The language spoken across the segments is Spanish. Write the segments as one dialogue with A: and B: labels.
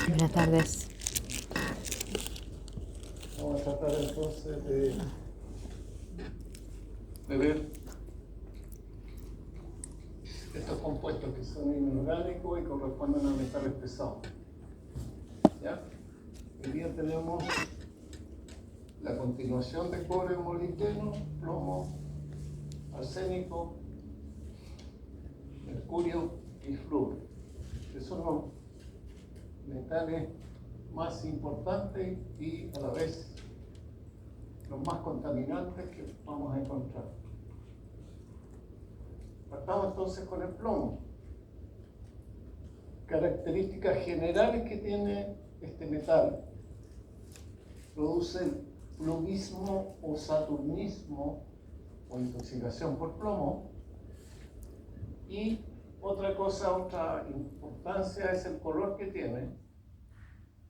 A: Buenas tardes.
B: Vamos a tratar entonces de ver estos compuestos que son inorgánicos y corresponden a metales pesados. ¿Ya? Hoy día tenemos la continuación de cobre, molibdeno, plomo, arsénico, mercurio y flúor, que son los metales más importantes y a la vez los más contaminantes que vamos a encontrar. Partamos entonces con el plomo. Características generales que tiene este metal: produce pluvismo o saturnismo o intoxicación por plomo. Y otra importancia es el color que tiene.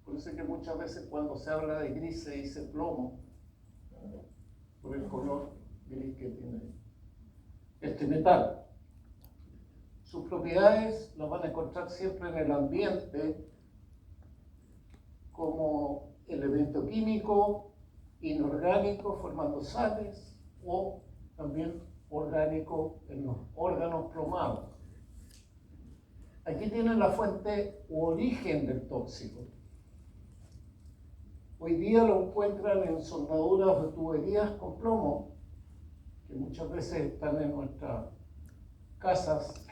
B: Por eso es que muchas veces cuando se habla de gris se dice plomo, por el color gris que tiene este metal. Sus propiedades las van a encontrar siempre en el ambiente como elemento químico, inorgánico, formando sales, o también orgánico en los órganos plomados. Aquí tienen la fuente u origen del tóxico. Hoy día lo encuentran en soldaduras de tuberías con plomo, que muchas veces están en nuestras casas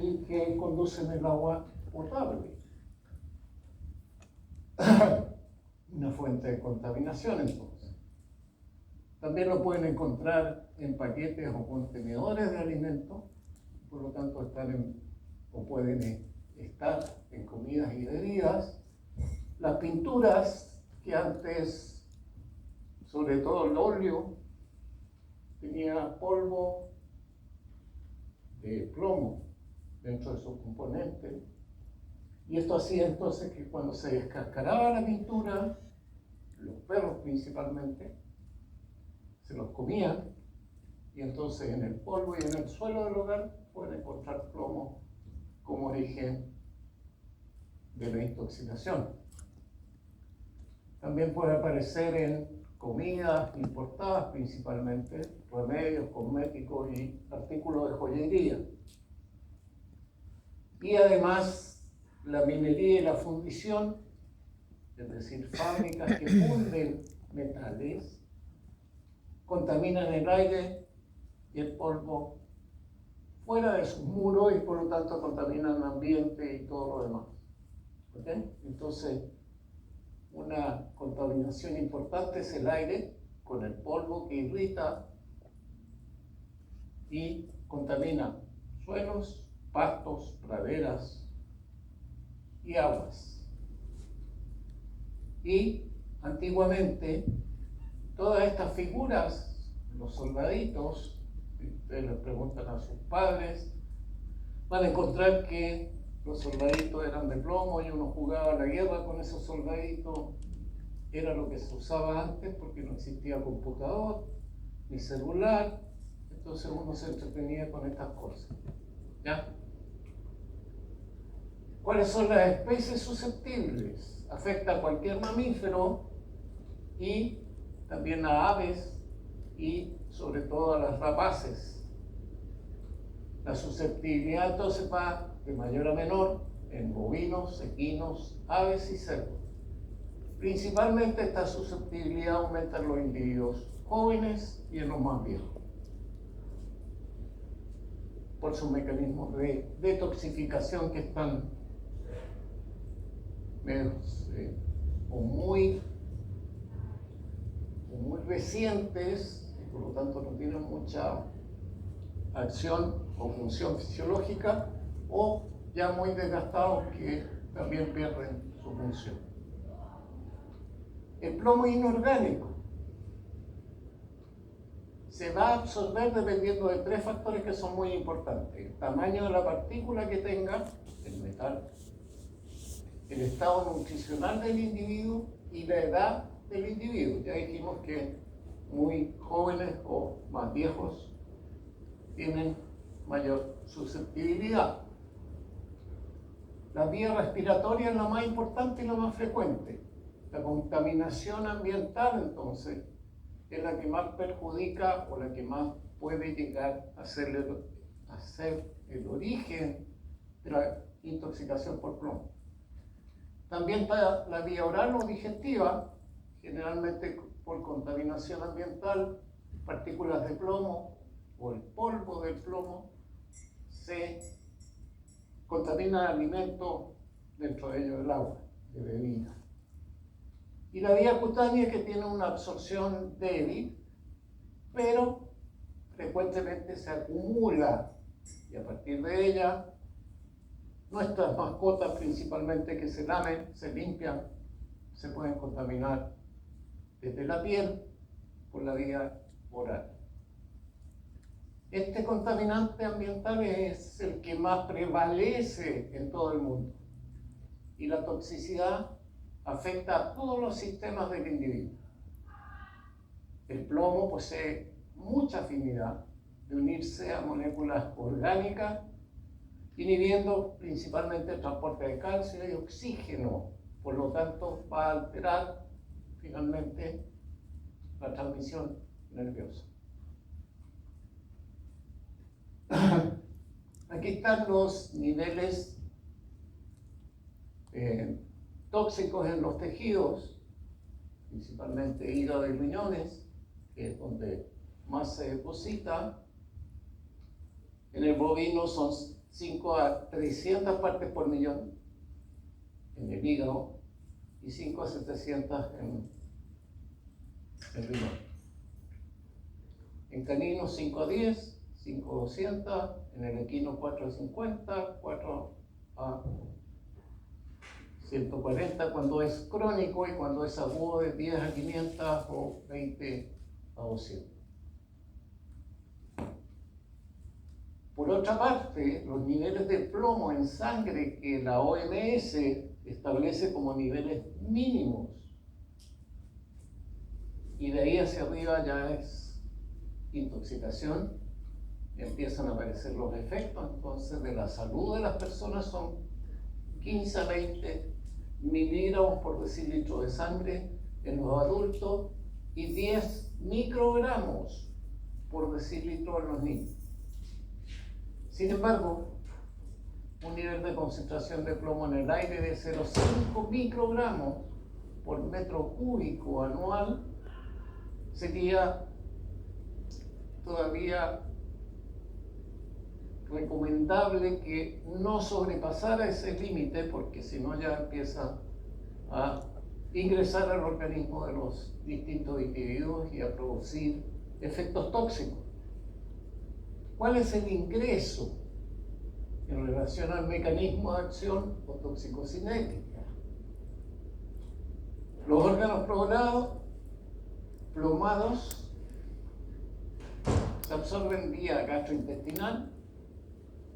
B: y que conducen el agua potable. Una fuente de contaminación, entonces. También lo pueden encontrar en paquetes o contenedores de alimentos, por lo tanto pueden estar en comidas y bebidas. Las pinturas que antes, sobre todo el óleo, tenía polvo de plomo dentro de sus componentes, y esto hacía entonces que cuando se descascaraba la pintura, los perros principalmente se los comían, y entonces en el polvo y en el suelo del hogar pueden encontrar plomo como origen de la intoxicación. También puede aparecer en comidas importadas, principalmente remedios, cosméticos y artículos de joyería. Y además la minería y la fundición, es decir, fábricas que funden metales, contaminan el aire y el polvo fuera de sus muros y por lo tanto contaminan el ambiente y todo lo demás. ¿Okay? Entonces, una contaminación importante es el aire con el polvo que irrita y contamina suelos, pastos, praderas y aguas. Y antiguamente todas estas figuras, los soldaditos, si ustedes les preguntan a sus padres, van a encontrar que los soldaditos eran de plomo y uno jugaba a la guerra con esos soldaditos. Era lo que se usaba antes porque no existía computador ni celular, entonces uno se entretenía con estas cosas. ¿Ya? ¿Cuáles son las especies susceptibles? Afecta a cualquier mamífero y también a aves y sobre todo a las rapaces. La susceptibilidad entonces va de mayor a menor en bovinos, equinos, aves y cerdos. Principalmente esta susceptibilidad aumenta en los individuos jóvenes y en los más viejos, por sus mecanismos de detoxificación que están muy recientes y por lo tanto no tienen mucha acción o función fisiológica, o ya muy desgastados que también pierden su función. El plomo inorgánico se va a absorber dependiendo de tres factores que son muy importantes: el tamaño de la partícula que tenga el metal, el estado nutricional del individuo y la edad del individuo. Ya dijimos que muy jóvenes o más viejos tienen mayor susceptibilidad. La vía respiratoria es la más importante y la más frecuente. La contaminación ambiental, entonces, es la que más perjudica o la que más puede llegar a ser el origen de la intoxicación por plomo. También está la vía oral o digestiva, generalmente por contaminación ambiental, partículas de plomo o el polvo del plomo se contamina alimentos, dentro de ellos el agua de bebida. Y la vía cutánea, que tiene una absorción débil, pero frecuentemente se acumula, y a partir de ella nuestras mascotas, principalmente, que se lamen, se limpian, se pueden contaminar desde la piel por la vía oral. Este contaminante ambiental es el que más prevalece en todo el mundo, y la toxicidad afecta a todos los sistemas del individuo. El plomo posee mucha afinidad de unirse a moléculas orgánicas, inhibiendo principalmente el transporte de calcio y oxígeno. Por lo tanto, va a alterar finalmente la transmisión nerviosa. Aquí están los niveles tóxicos en los tejidos, principalmente hígado y riñones, que es donde más se deposita. En el bovino son 5 a 300 partes por millón en el hígado y 5 a 700 en el riñón. En caninos 5 a 10, 5 a 200, en el equino 4 a 50, 4 a 140 cuando es crónico, y cuando es agudo de 10 a 500 o 20 a 200. Por otra parte, los niveles de plomo en sangre que la OMS establece como niveles mínimos, y de ahí hacia arriba ya es intoxicación, empiezan a aparecer los efectos entonces de la salud de las personas. Son 15 a 20 miligramos por decilitro de sangre en los adultos y 10 microgramos por decilitro en los niños. Sin embargo, un nivel de concentración de plomo en el aire de 0,5 microgramos por metro cúbico anual sería todavía recomendable que no sobrepasara ese límite, porque si no ya empieza a ingresar al organismo de los distintos individuos y a producir efectos tóxicos. ¿Cuál es el ingreso en relación al mecanismo de acción o toxicocinética? Los órganos plomados se absorben vía gastrointestinal,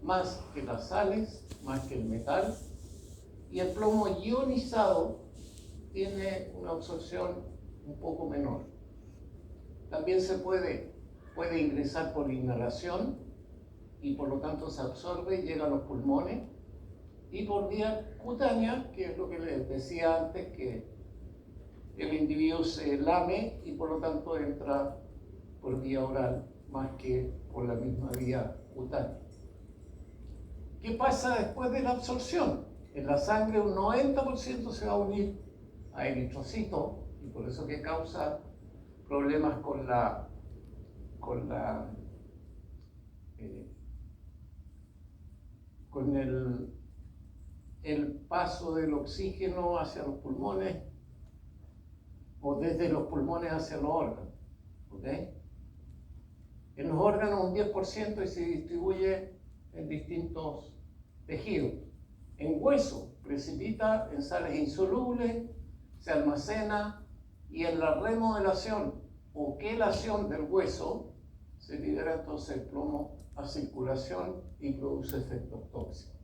B: más que las sales, más que el metal, y el plomo ionizado tiene una absorción un poco menor. También se puede ingresar por inhalación y por lo tanto se absorbe y llega a los pulmones, y por vía cutánea, que es lo que les decía antes, que el individuo se lame y por lo tanto entra por vía oral más que por la misma vía cutánea. ¿Qué pasa después de la absorción? En la sangre un 90% se va a unir a eritrocitos, y por eso que causa problemas con el paso del oxígeno hacia los pulmones o desde los pulmones hacia los órganos. ¿Okay? En los órganos un 10% y se distribuye en distintos tejidos. En hueso precipita en sales insolubles, se almacena, y en la remodelación o quelación del hueso se libera entonces el plomo a circulación y produce efectos tóxicos.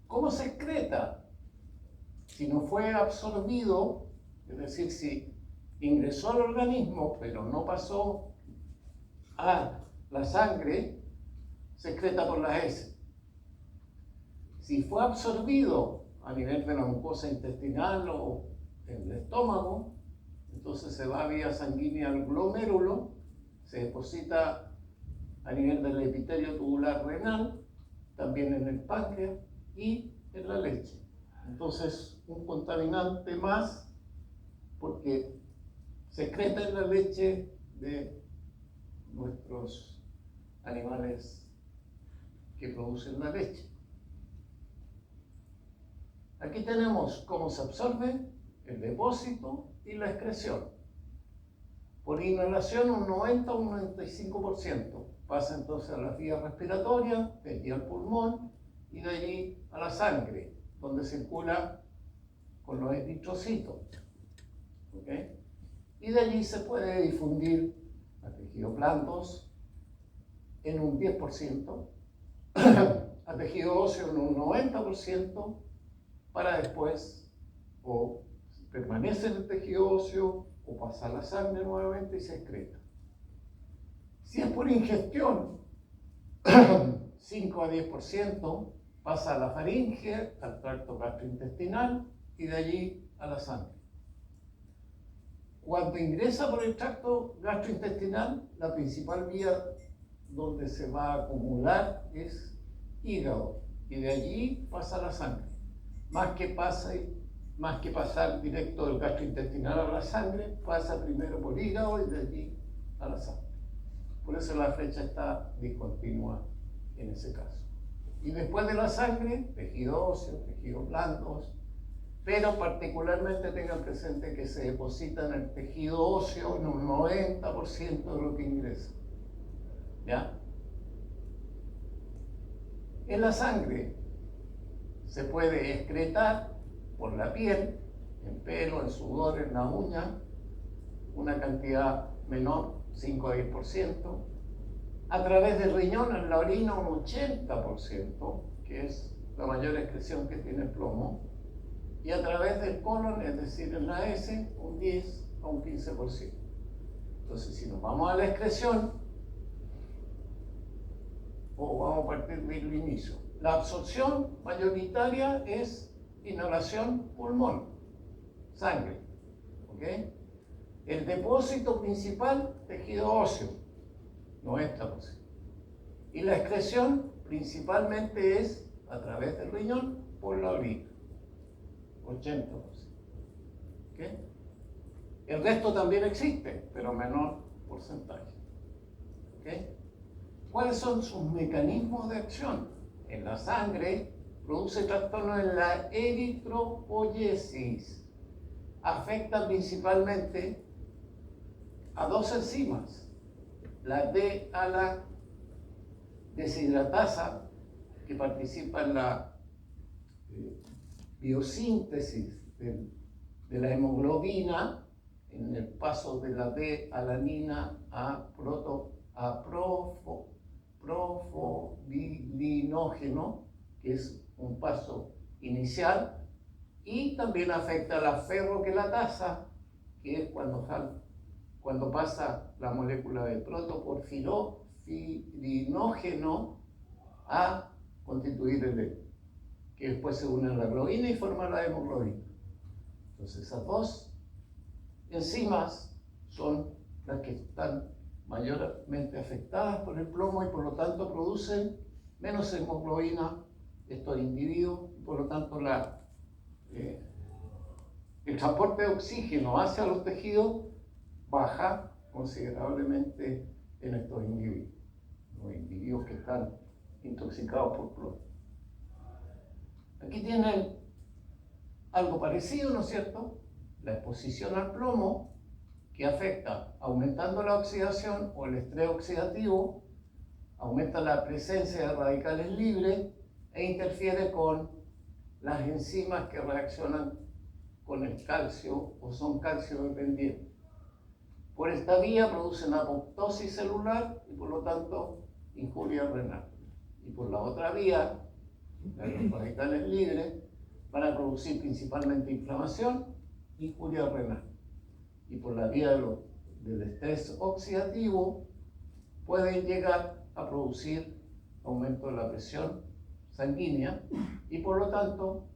B: ¿Cómo se excreta? Si no fue absorbido, es decir, si ingresó al organismo pero no pasó a la sangre, se excreta por las heces. Si fue absorbido a nivel de la mucosa intestinal o en el estómago, entonces se va vía sanguínea al glomérulo, se deposita a nivel del epitelio tubular renal, también en el páncreas y en la leche. Entonces, un contaminante más porque se excreta en la leche de nuestros animales que producen la leche. Aquí tenemos cómo se absorbe el depósito y la excreción. Por inhalación un 90 o un 95%. Pasa entonces a las vías respiratorias, de allí al pulmón y de allí a la sangre, donde circula con los eritrocitos. ¿Okay? Y de allí se puede difundir a tejidos blandos en un 10%, a tejido óseo en un 90%, para después o permanece en el tejido óseo o pasa a la sangre nuevamente y se excreta. Si es por ingestión, 5 a 10% pasa a la faringe, al tracto gastrointestinal y de allí a la sangre. Cuando ingresa por el tracto gastrointestinal, la principal vía donde se va a acumular es hígado y de allí pasa a la sangre. Más que pasar directo del gastrointestinal a la sangre, pasa primero por hígado y de allí a la sangre. Por eso la flecha está discontinua en ese caso. Y después de la sangre, tejido óseo, tejidos blandos, pero particularmente tengan presente que se deposita en el tejido óseo en un 90% de lo que ingresa. ¿Ya? En la sangre se puede excretar por la piel, en pelo, en sudor, en la uña, una cantidad menor, 5 a 10%. A través del riñón, en la orina, un 80%, que es la mayor excreción que tiene el plomo. Y a través del colon, es decir, en la S, un 10 a un 15%. Entonces, si nos vamos a la excreción, o vamos a partir del inicio, la absorción mayoritaria es inhalación pulmón, sangre. ¿Ok? El depósito principal, tejido óseo, 90%. Y la excreción principalmente es a través del riñón por la orina, 80%. ¿Okay? El resto también existe, pero menor porcentaje. ¿Okay? ¿Cuáles son sus mecanismos de acción? En la sangre produce trastorno en la eritropoyesis. Afecta principalmente a dos enzimas, la D a la deshidratasa, que participa en la biosíntesis de la hemoglobina, en el paso de la D-alanina a profobilinógeno, que es un paso inicial, y también afecta a la ferroquelatasa, que es cuando pasa la molécula de protoporfirinógeno a constituir el hemo, que después se une a la globina y forma la hemoglobina. Entonces esas dos enzimas son las que están mayormente afectadas por el plomo y por lo tanto producen menos hemoglobina estos individuos, y por lo tanto el transporte de oxígeno hacia los tejidos baja considerablemente en estos individuos, los individuos que están intoxicados por plomo. Aquí tienen algo parecido, ¿no es cierto? La exposición al plomo, que afecta aumentando la oxidación o el estrés oxidativo, aumenta la presencia de radicales libres e interfiere con las enzimas que reaccionan con el calcio o son calcio dependientes. Por esta vía producen apoptosis celular y por lo tanto injuria renal. Y por la otra vía, los radicales libres van a producir principalmente inflamación, injuria renal. Y por la vía del estrés oxidativo pueden llegar a producir aumento de la presión sanguínea y por lo tanto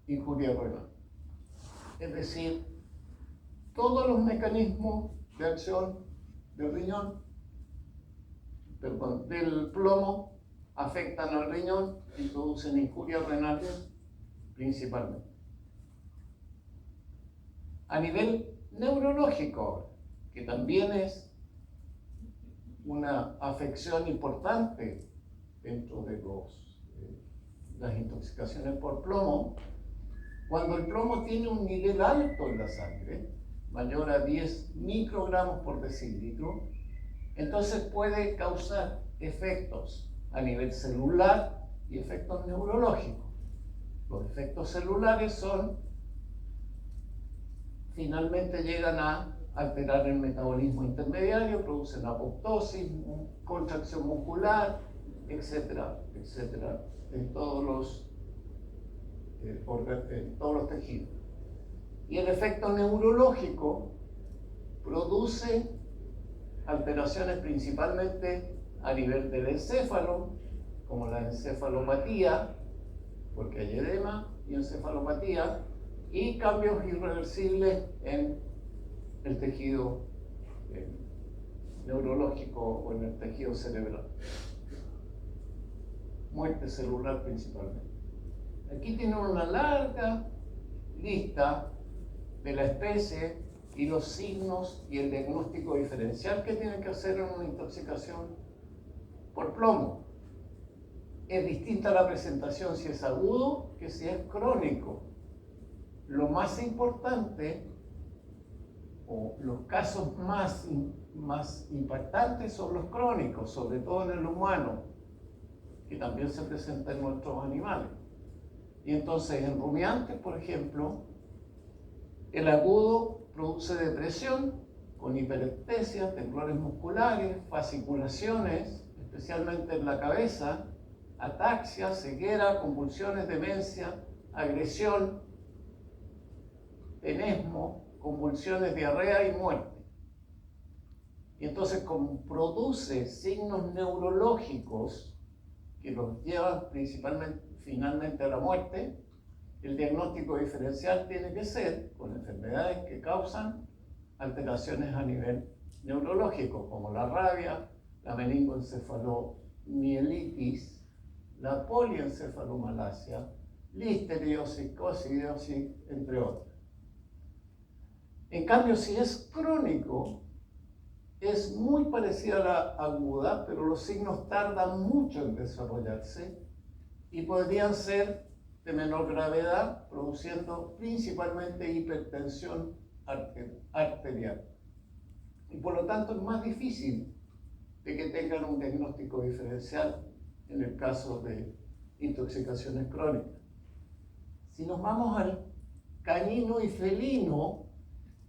B: injuria renal. Es decir, todos los mecanismos de acción del riñón, del plomo, afectan al riñón y producen injurias renales principalmente. A nivel neurológico, que también es una afección importante dentro de las intoxicaciones por plomo, cuando el plomo tiene un nivel alto en la sangre, mayor a 10 microgramos por decilitro, entonces puede causar efectos a nivel celular y efectos neurológicos. Los efectos celulares finalmente llegan a alterar el metabolismo intermediario, producen apoptosis, contracción muscular, etcétera, etcétera, en todos los tejidos. Y el efecto neurológico produce alteraciones principalmente a nivel del encéfalo, como la encefalopatía, porque hay edema y encefalopatía, y cambios irreversibles en el tejido neurológico o en el tejido cerebral. Muerte celular principalmente. Aquí tienen una larga lista de la especie y los signos y el diagnóstico diferencial que tienen que hacer en una intoxicación por plomo. Es distinta la presentación si es agudo que si es crónico. Lo más importante, o los casos más impactantes, son los crónicos, sobre todo en el humano, que también se presenta en nuestros animales. Y entonces en rumiantes, por ejemplo, el agudo produce depresión con hiperestesia, temblores musculares, fasciculaciones, especialmente en la cabeza, ataxia, ceguera, convulsiones, demencia, agresión, tenesmo, convulsiones, diarrea y muerte. Y entonces, como produce signos neurológicos que los llevan finalmente a la muerte, el diagnóstico diferencial tiene que ser con enfermedades que causan alteraciones a nivel neurológico, como la rabia, la meningoencefalomielitis, la poliencefalomalacia, listeriosis, coccidiosis, entre otras. En cambio, si es crónico, es muy parecida a la aguda, pero los signos tardan mucho en desarrollarse y podrían ser de menor gravedad, produciendo principalmente hipertensión arterial. Y por lo tanto es más difícil de que tengan un diagnóstico diferencial en el caso de intoxicaciones crónicas. Si nos vamos al canino y felino,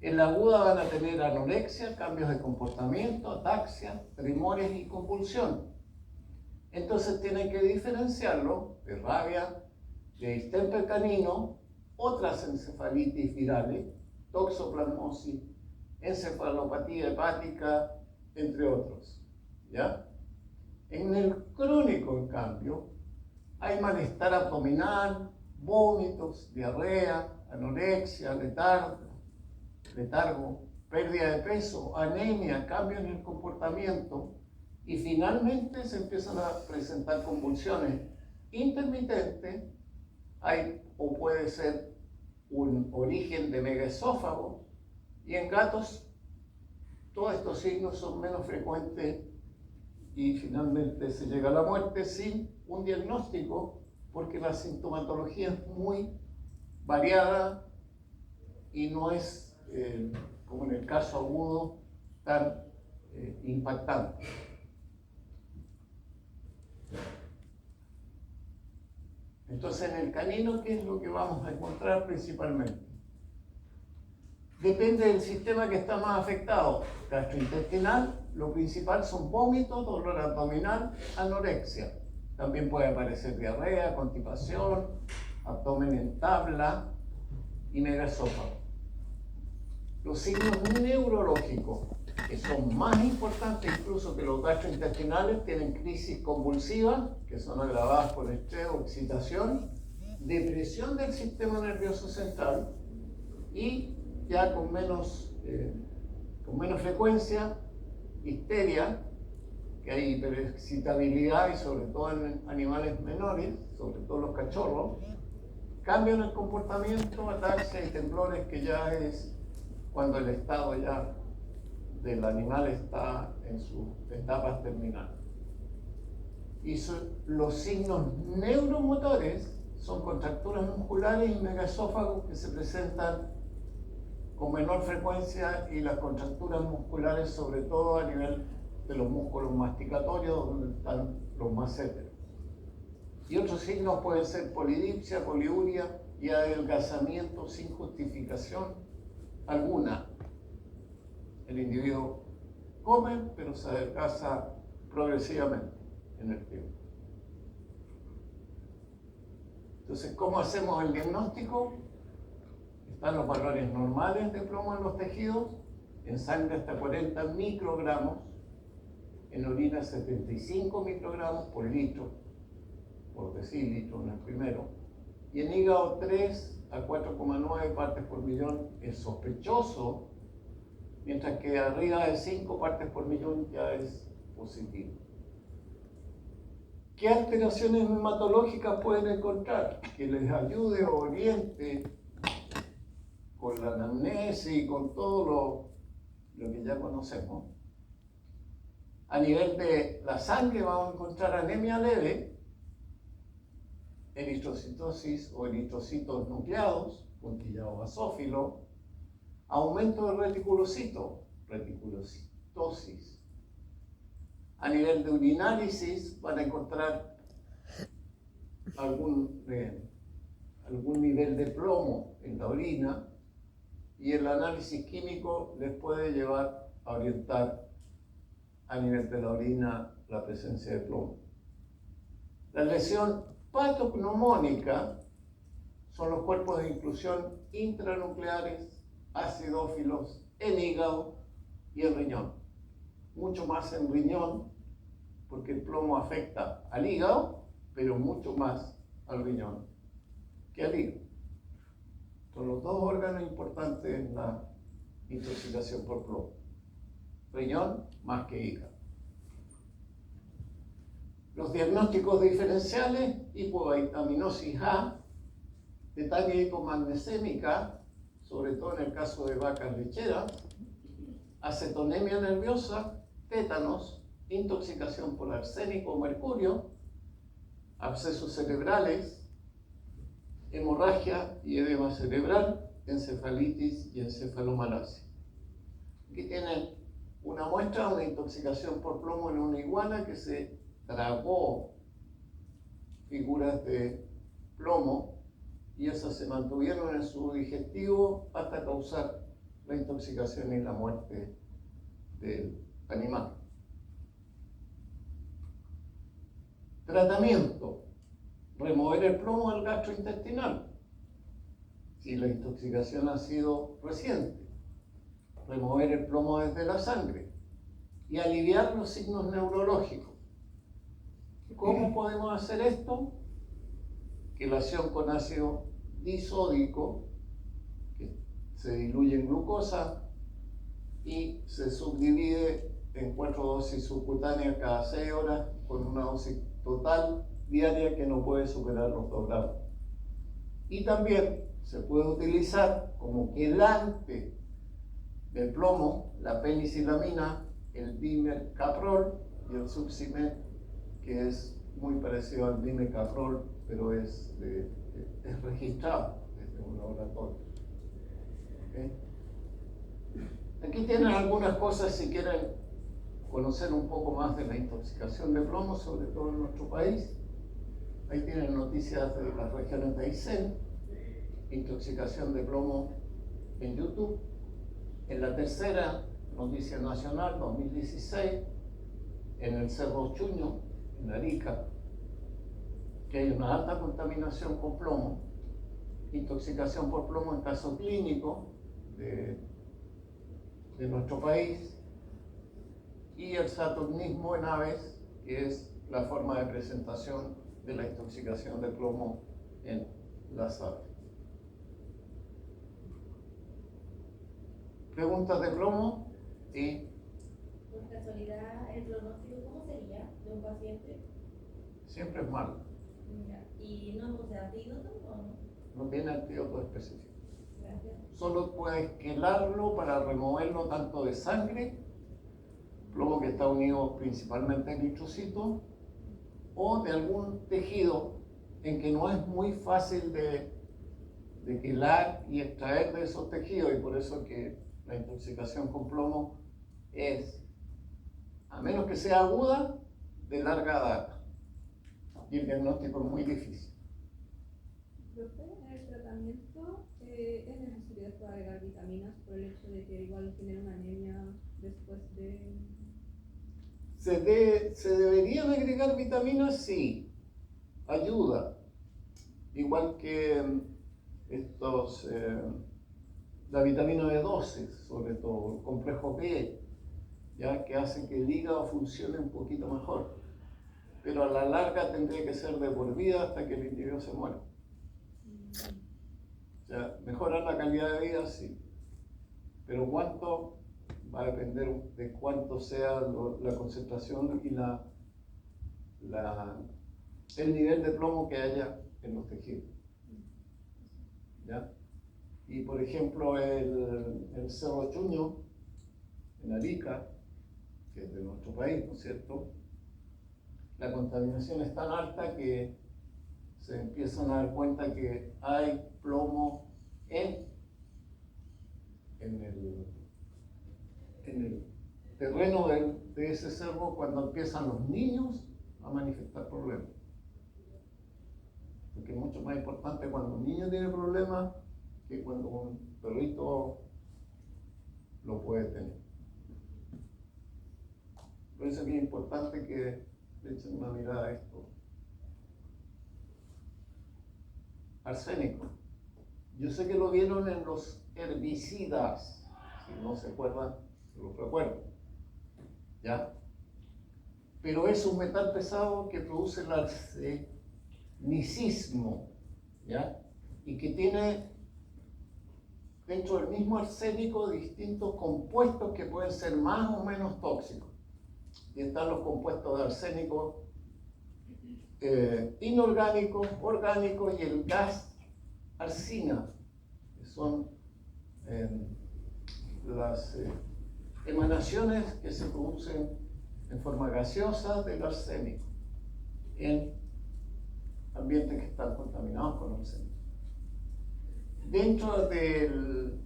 B: en la aguda van a tener anorexia, cambios de comportamiento, ataxia, tremores y convulsión. Entonces tienen que diferenciarlo de rabia, de distemper canino, otras encefalitis virales, toxoplasmosis, encefalopatía hepática, entre otros. ¿Ya? En el crónico, en cambio, hay malestar abdominal, vómitos, diarrea, anorexia, letargo, pérdida de peso, anemia, cambios en el comportamiento y finalmente se empiezan a presentar convulsiones intermitentes. O puede ser un origen de megaesófago, y en gatos todos estos signos son menos frecuentes y finalmente se llega a la muerte sin un diagnóstico, porque la sintomatología es muy variada y no es, como en el caso agudo, tan impactante. Entonces, en el canino, ¿qué es lo que vamos a encontrar principalmente? Depende del sistema que está más afectado. Gastrointestinal, lo principal son vómitos, dolor abdominal, anorexia. También puede aparecer diarrea, constipación, abdomen en tabla y megaesófago. Los signos neurológicos que son más importantes incluso que los gastrointestinales, tienen crisis convulsivas, que son agravadas por estrés o excitación, depresión del sistema nervioso central y ya con menos frecuencia, histeria, que hay hiperexcitabilidad y sobre todo en animales menores, sobre todo los cachorros, cambio en el comportamiento, ataxia y temblores, que ya es cuando el estado ya del animal está en sus etapas terminales. Y los signos neuromotores son contracturas musculares y megaesófagos que se presentan con menor frecuencia, y las contracturas musculares sobre todo a nivel de los músculos masticatorios, donde están los maséteros. Y otros signos pueden ser polidipsia, poliuria y adelgazamiento sin justificación alguna. El individuo come, pero se adelgaza progresivamente en el tiempo. Entonces, ¿cómo hacemos el diagnóstico? Están los valores normales de plomo en los tejidos, en sangre hasta 40 microgramos, en orina 75 microgramos por litro, por decilitro en el primero, y en hígado 3 a 4,9 partes por millón es sospechoso, mientras que arriba de 5 partes por millón ya es positivo. ¿Qué alteraciones hematológicas pueden encontrar que les ayude o oriente con la anamnesis y con todo lo que ya conocemos? A nivel de la sangre vamos a encontrar anemia leve, eritrocitosis o eritrocitos nucleados, puntillado basófilo, aumento del reticulocitosis. A nivel de urinálisis van a encontrar algún nivel de plomo en la orina, y el análisis químico les puede llevar a orientar a nivel de la orina la presencia de plomo. La lesión patognomónica son los cuerpos de inclusión intranucleares acidófilos en hígado y en riñón. Mucho más en riñón, porque el plomo afecta al hígado, pero mucho más al riñón que al hígado. Son los dos órganos importantes en la intoxicación por plomo. Riñón más que hígado. Los diagnósticos diferenciales: hipovitaminosis A, tetania hipomagnesémica, sobre todo en el caso de vacas lecheras, acetonemia nerviosa, tétanos, intoxicación por arsénico o mercurio, abscesos cerebrales, hemorragia y edema cerebral, encefalitis y encefalomalacia. Aquí tienen una muestra de una intoxicación por plomo en una iguana que se tragó figuras de plomo, y esas se mantuvieron en su digestivo hasta causar la intoxicación y la muerte del animal. Tratamiento: remover el plomo del gastrointestinal si la intoxicación ha sido reciente, remover el plomo desde la sangre y aliviar los signos neurológicos. ¿Cómo podemos hacer esto? Quelación con ácido disódico, que se diluye en glucosa y se subdivide en 4 dosis subcutáneas cada 6 horas, con una dosis total diaria que no puede superar los 2 gramos. Y también se puede utilizar como quelante del plomo la penicilamina, el dimercaprol y el succimet, que es muy parecido al dimercaprol, pero es registrado desde un laboratorio. ¿Okay? Aquí tienen algunas cosas si quieren conocer un poco más de la intoxicación de plomo, sobre todo en nuestro país. Ahí tienen noticias de las regiones de Aysén, intoxicación de plomo en YouTube. En la tercera noticia nacional, 2016, en el Cerro Chuño, en Arica, que hay una alta contaminación con plomo, intoxicación por plomo en caso clínico de nuestro país, y el saturnismo en aves, que es la forma de presentación de la intoxicación de plomo en las aves. ¿Preguntas de plomo? Sí.
A: Por casualidad, ¿el pronóstico cómo sería de un paciente?
B: Siempre es malo.
A: Ya. ¿Y no posee antídoto o no?
B: No tiene antídoto específico.
A: Gracias.
B: Solo puedes quelarlo para removerlo tanto de sangre, plomo que está unido principalmente al eritrocito, o de algún tejido en que no es muy fácil de quelar y extraer de esos tejidos, y por eso que la intoxicación con plomo es, a menos que sea aguda, de larga data, y el diagnóstico es muy difícil.
C: Profe, en el tratamiento es necesario después agregar vitaminas por el hecho de que igual tiene una anemia después de...
B: ¿Se deberían agregar vitaminas? Sí, ayuda. Igual que la vitamina B12, sobre todo, el complejo B, ya que hace que el hígado funcione un poquito mejor. Pero a la larga tendría que ser de por vida hasta que el individuo se muera. O sea, mejorar la calidad de vida, sí. Pero cuánto va a depender de cuánto sea la concentración y el nivel de plomo que haya en los tejidos. ¿Ya? Y por ejemplo, el Cerro Chuño, en Arica, que es de nuestro país, ¿no es cierto? La contaminación es tan alta que se empiezan a dar cuenta que hay plomo en el terreno de ese cerro cuando empiezan los niños a manifestar problemas. Porque es mucho más importante cuando un niño tiene problemas que cuando un perrito lo puede tener. Por eso es que es importante que le echen una mirada a esto. Arsénico. Yo sé que lo vieron en los herbicidas. Si no se acuerdan, se los recuerdo. ¿Ya? Pero es un metal pesado que produce el arsenicismo, ¿ya? Y que tiene dentro del mismo arsénico distintos compuestos que pueden ser más o menos tóxicos. Y están los compuestos de arsénico inorgánicos, orgánicos y el gas arsina, que son las emanaciones que se producen en forma gaseosa del arsénico en ambientes que están contaminados con arsénico. Dentro del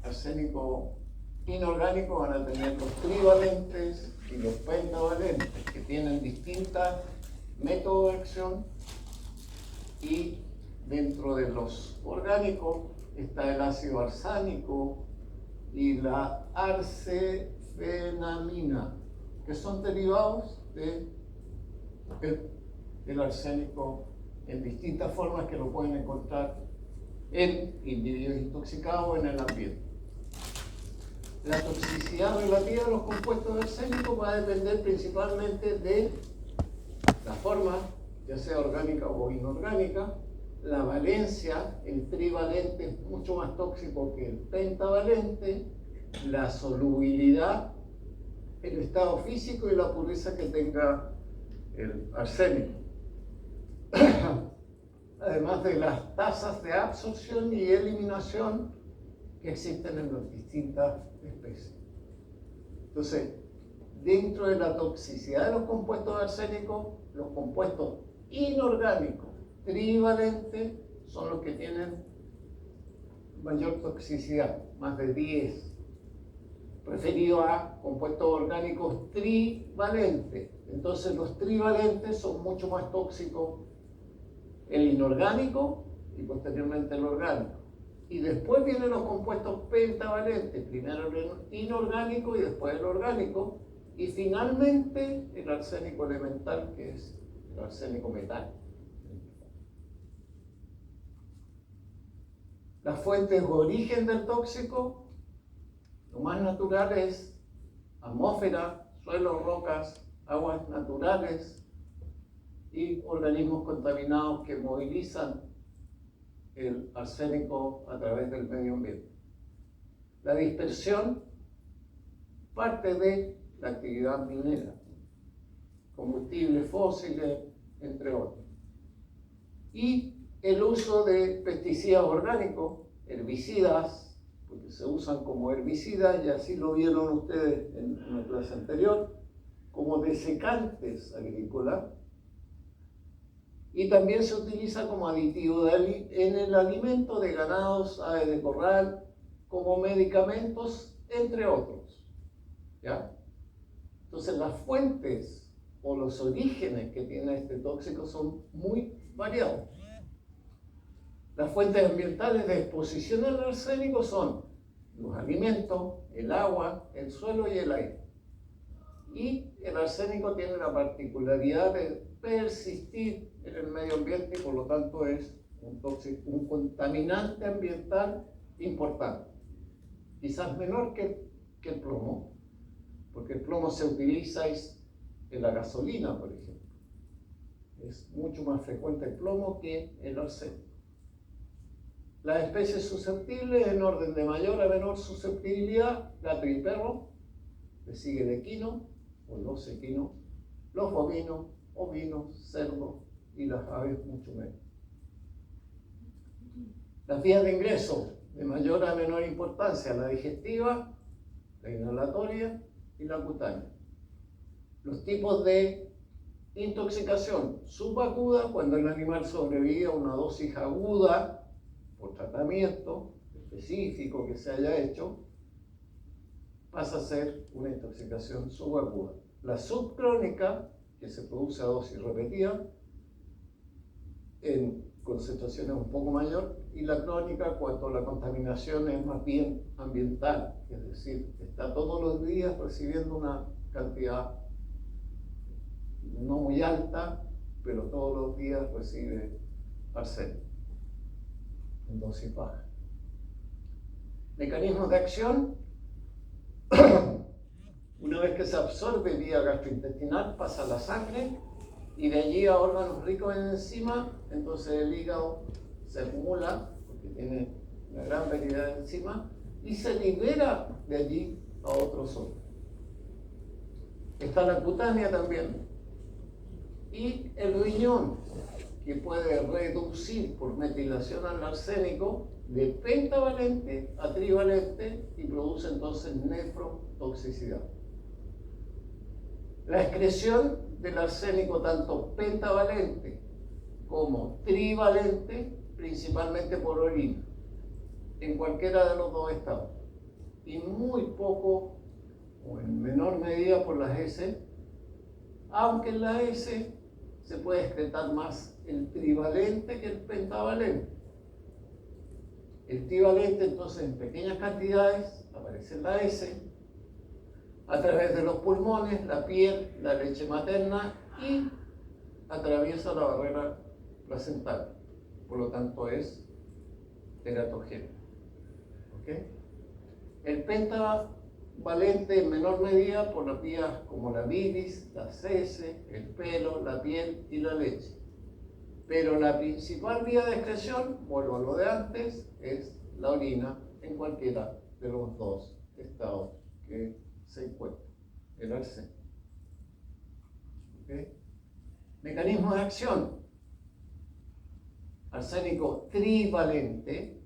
B: arsénico inorgánico van a tener los trivalentes y los pentavalentes, que tienen distintos métodos de acción, y dentro de los orgánicos está el ácido arsánico y la arcefenamina, que son derivados del arsénico en distintas formas que lo pueden encontrar en individuos intoxicados en el ambiente. La toxicidad relativa a los compuestos de arsénico va a depender principalmente de la forma, ya sea orgánica o inorgánica, la valencia, el trivalente es mucho más tóxico que el pentavalente, la solubilidad, el estado físico y la pureza que tenga el arsénico. Además de las tasas de absorción y eliminación que existen en las distintas especies. Entonces, dentro de la toxicidad de los compuestos arsénicos, los compuestos inorgánicos trivalentes son los que tienen mayor toxicidad, más de 10, referido a compuestos orgánicos trivalentes. Entonces los trivalentes son mucho más tóxicos, el inorgánico y posteriormente el orgánico. Y después vienen los compuestos pentavalentes, primero el inorgánico y después el orgánico, y finalmente el arsénico elemental, que es el arsénico metálico. Las fuentes de origen del tóxico, lo más natural es atmósfera, suelos, rocas, aguas naturales y organismos contaminados que movilizan el arsénico a través del medio ambiente. La dispersión parte de la actividad minera, combustibles fósiles, entre otros. Y el uso de pesticidas orgánicos, herbicidas, porque se usan como herbicidas, y así lo vieron ustedes en una clase anterior, como desecantes agrícolas, y también se utiliza como aditivo en el alimento de ganados, aves de corral, como medicamentos, entre otros. ¿Ya? Entonces las fuentes o los orígenes que tiene este tóxico son muy variados. Las fuentes ambientales de exposición al arsénico son los alimentos, el agua, el suelo y el aire. Y el arsénico tiene la particularidad de persistir en el medio ambiente y por lo tanto es un contaminante ambiental importante. Quizás menor que el plomo, porque el plomo se utiliza en la gasolina, por ejemplo. Es mucho más frecuente el plomo que el arsénico. Las especies susceptibles en orden de mayor a menor susceptibilidad, gato y perro, le sigue el equino o los equinos, los bovinos, ovinos, cerdos y las aves mucho menos. Las vías de ingreso de mayor a menor importancia, la digestiva, la inhalatoria y la cutánea. Los tipos de intoxicación subaguda, cuando el animal sobrevive a una dosis aguda por tratamiento específico que se haya hecho, pasa a ser una intoxicación subaguda. La subcrónica, que se produce a dosis repetida, en concentraciones un poco mayor, y la crónica cuando la contaminación es más bien ambiental, es decir, está todos los días recibiendo una cantidad no muy alta, pero todos los días recibe arsénico en dosis baja. Mecanismos de acción. Una vez que se absorbe vía gastrointestinal, pasa a la sangre y de allí a órganos ricos en enzimas. Entonces el hígado se acumula, porque tiene una gran variedad de enzimas, y se libera de allí a otros órganos. Está la cutánea también, y el riñón, que puede reducir por metilación al arsénico de pentavalente a trivalente y produce entonces nefrotoxicidad. La excreción del arsénico tanto pentavalente como trivalente, principalmente por orina, en cualquiera de los dos estados, y muy poco o en menor medida por las heces, aunque en la S se puede excretar más el trivalente que el pentavalente. El trivalente entonces en pequeñas cantidades aparece en la S, a través de los pulmones, la piel, la leche materna y atraviesa la barrera placental. Por lo tanto es teratogénico. ¿Okay? El pentavalente en menor medida por las vías como la bilis, las heces, el pelo, la piel y la leche. Pero la principal vía de excreción, vuelvo a lo de antes, es la orina en cualquiera de los dos estados que se encuentran, el arsénico. ¿Okay? Mecanismos de acción. Arsénico trivalente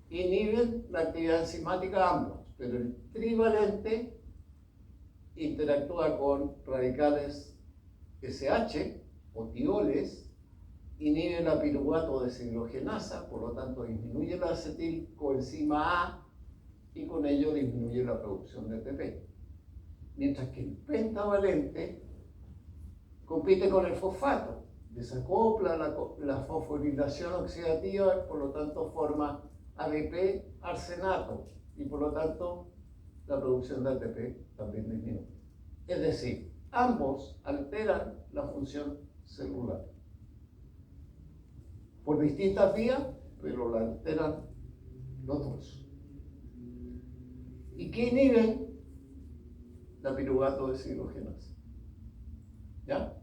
B: inhiben la actividad enzimática ambos, pero el trivalente interactúa con radicales SH o tioles, inhibe la piruvato deshidrogenasa, por lo tanto disminuye la acetilcoenzima A y con ello disminuye la producción de ATP. Mientras que el pentavalente compite con el fosfato, desacopla la fosforilación oxidativa, por lo tanto forma ADP arsenato y por lo tanto la producción de ATP también disminuye. Es decir, ambos alteran la función celular por distintas vías, pero la alteran los dos. ¿Y qué inhiben? la piruvato deshidrogenasa. ¿Ya?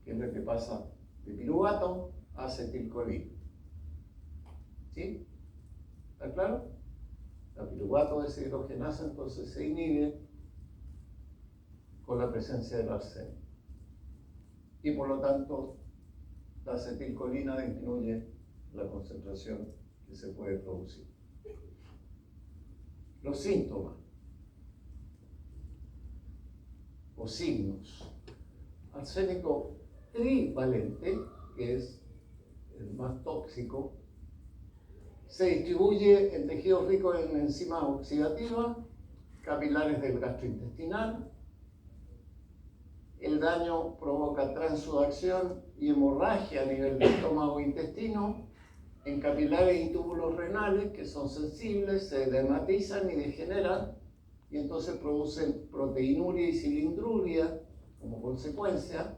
B: Que es lo que pasa de piruvato a acetilcolina. ¿Sí? ¿Está claro? La piruvato deshidrogenasa entonces se inhibe con la presencia del arsénico. Y por lo tanto, la acetilcolina disminuye la concentración que se puede producir. Los síntomas o signos. Arsénico trivalente, que es el más tóxico, se distribuye en tejidos ricos en enzimas oxidativas, capilares del gastrointestinal. El daño provoca transudacción y hemorragia a nivel del estómago e intestino, en capilares y túbulos renales que son sensibles, se dermatizan y degeneran, y entonces producen proteinuria y cilindruria como consecuencia,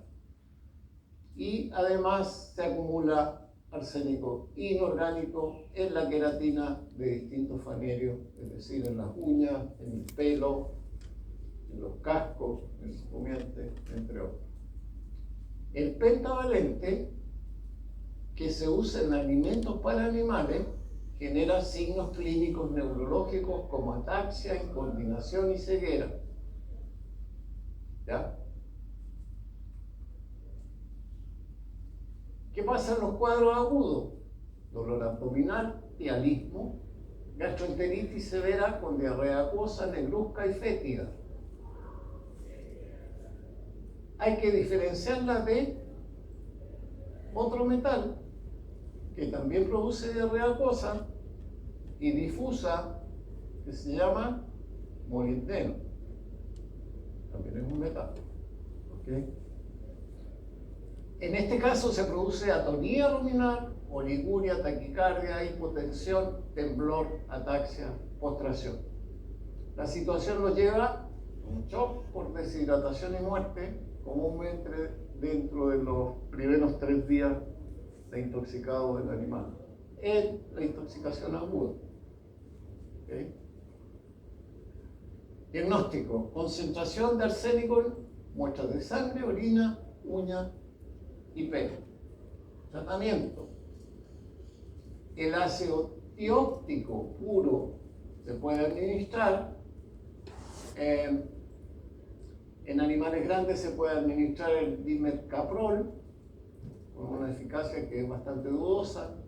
B: y además se acumula arsénico inorgánico en la queratina de distintos fanerios, es decir, en las uñas, en el pelo, en los cascos, en los rumiantes, entre otros. El pentavalente, que se usa en alimentos para animales, genera signos clínicos neurológicos como ataxia, incoordinación y ceguera. ¿Ya? ¿Qué pasa en los cuadros agudos? Dolor abdominal, pialismo, gastroenteritis severa con diarrea acuosa, negruzca y fétida. Hay que diferenciarla de otro metal que también produce diarrea acuosa y difusa, que se llama molibdeno. También es un metal. ¿Okay? En este caso se produce atonía ruminal, oliguria, taquicardia, hipotensión, temblor, ataxia, postración. La situación nos lleva a un shock por deshidratación y muerte, comúnmente dentro de los primeros 3 días de intoxicado del animal, en la intoxicación aguda. ¿Okay? Diagnóstico: concentración de arsénico en muestras de sangre, orina, uña y pelo. Tratamiento: el ácido tióptico puro se puede administrar. En animales grandes se puede administrar el dimercaprol con una eficacia que es bastante dudosa,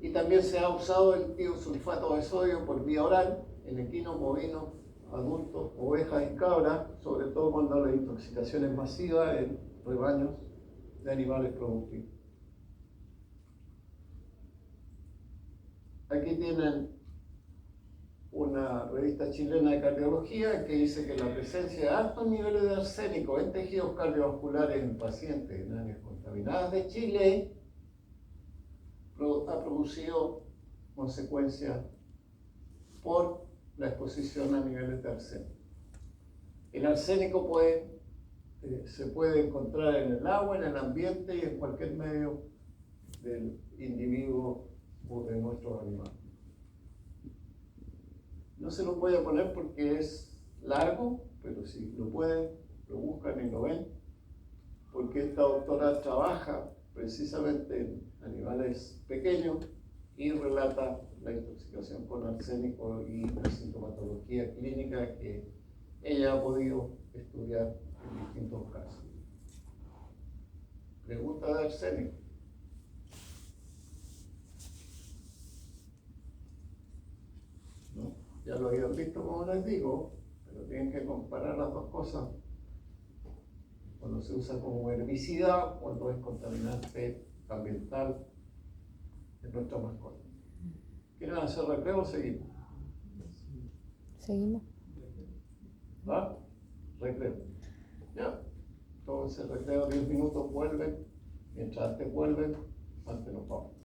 B: y también se ha usado el tiosulfato de sodio por vía oral en equinos, bovinos, adultos, ovejas y cabras, sobre todo cuando la intoxicación es masiva en rebaños de animales productivos. Aquí tienen una revista chilena de cardiología que dice que la presencia de altos niveles de arsénico en tejidos cardiovasculares en pacientes en áreas contaminadas de Chile ha producido consecuencias por la exposición a niveles de arsénico. El arsénico se puede encontrar en el agua, en el ambiente y en cualquier medio del individuo o de nuestros animales. No se lo voy a poner porque es largo, pero si lo pueden, lo buscan y lo ven, porque esta doctora trabaja precisamente en animales pequeños y relata la intoxicación con arsénico y la sintomatología clínica que ella ha podido estudiar en distintos casos. Pregunta de arsénico. ¿No? Ya lo habían visto, como les digo, pero tienen que comparar las dos cosas. Cuando se usa como herbicida, cuando es contaminante ambiental en nuestra mascota. ¿Quieren hacer recreo o seguimos?
D: Seguimos.
B: ¿Va? Recreo. Ya. Entonces recreo 10 minutos, vuelven. Mientras antes vuelven, antes nos vamos.